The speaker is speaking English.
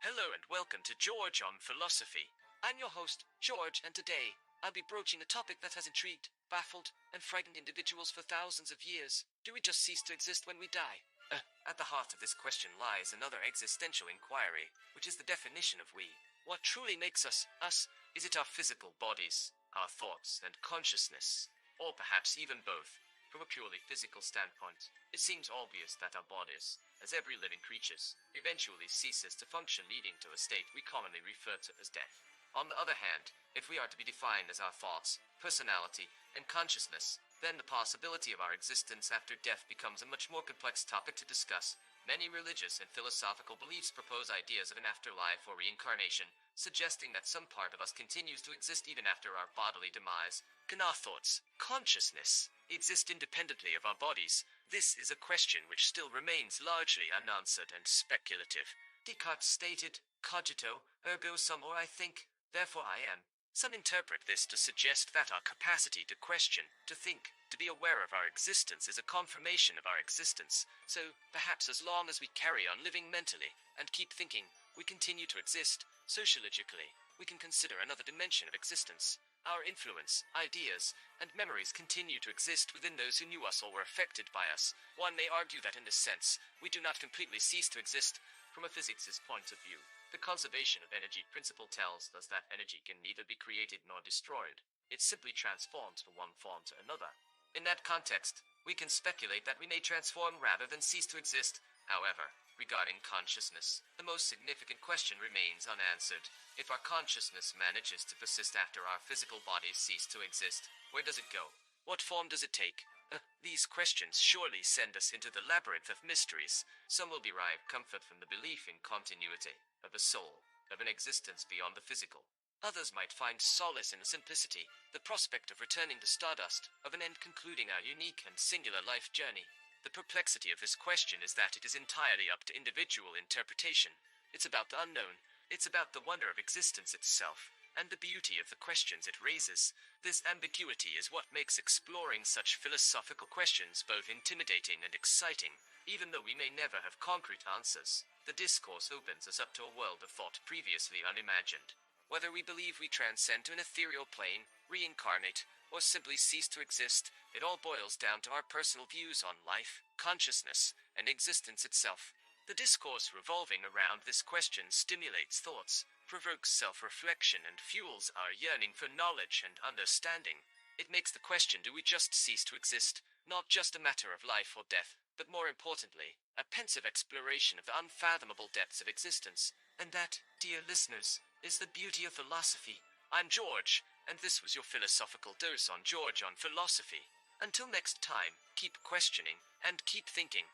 Hello and welcome to George on Philosophy. I'm your host, George, and today I'll be broaching a topic that has intrigued, baffled, and frightened individuals for thousands of years. Do we just cease to exist when we die? At the heart of this question lies another existential inquiry, which is the definition of we. What truly makes us, us? Is it our physical bodies, our thoughts and consciousness, or perhaps even both? From a purely physical standpoint, it seems obvious that our bodies, as every living creatures, eventually ceases to function, leading to a state we commonly refer to as death. On the other hand, if we are to be defined as our thoughts, personality, and consciousness, then the possibility of our existence after death becomes a much more complex topic to discuss. Many religious and philosophical beliefs propose ideas of an afterlife or reincarnation, suggesting that some part of us continues to exist even after our bodily demise. Can our thoughts, consciousness, exist independently of our bodies? This is a question which still remains largely unanswered and speculative. Descartes stated, cogito, ergo sum, or I think, therefore I am. Some interpret this to suggest that our capacity to question, to think, to be aware of our existence is a confirmation of our existence. So, perhaps as long as we carry on living mentally and keep thinking, we continue to exist. Sociologically, we can consider another dimension of existence. Our influence, ideas, and memories continue to exist within those who knew us or were affected by us. One may argue that in this sense, we do not completely cease to exist from a physicist's point of view. The conservation of energy principle tells us that energy can neither be created nor destroyed. It simply transforms from one form to another. In that context, we can speculate that we may transform rather than cease to exist. However, regarding consciousness, the most significant question remains unanswered. If our consciousness manages to persist after our physical bodies cease to exist, where does it go? What form does it take? These questions surely send us into the labyrinth of mysteries. Some will derive comfort from the belief in continuity, of a soul, of an existence beyond the physical. Others might find solace in the simplicity, the prospect of returning to stardust, of an end concluding our unique and singular life journey. The perplexity of this question is that it is entirely up to individual interpretation. It's about the unknown. It's about the wonder of existence itself, and the beauty of the questions it raises. This ambiguity is what makes exploring such philosophical questions both intimidating and exciting. Even though we may never have concrete answers, the discourse opens us up to a world of thought previously unimagined. Whether we believe we transcend to an ethereal plane, reincarnate, or simply cease to exist, it all boils down to our personal views on life, consciousness, and existence itself. The discourse revolving around this question stimulates thoughts, provokes self-reflection, and fuels our yearning for knowledge and understanding. It makes the question, do we just cease to exist, not just a matter of life or death, but more importantly, a pensive exploration of the unfathomable depths of existence. And that, dear listeners, is the beauty of philosophy. I'm George, and this was your philosophical dose on George on Philosophy. Until next time, keep questioning, and keep thinking.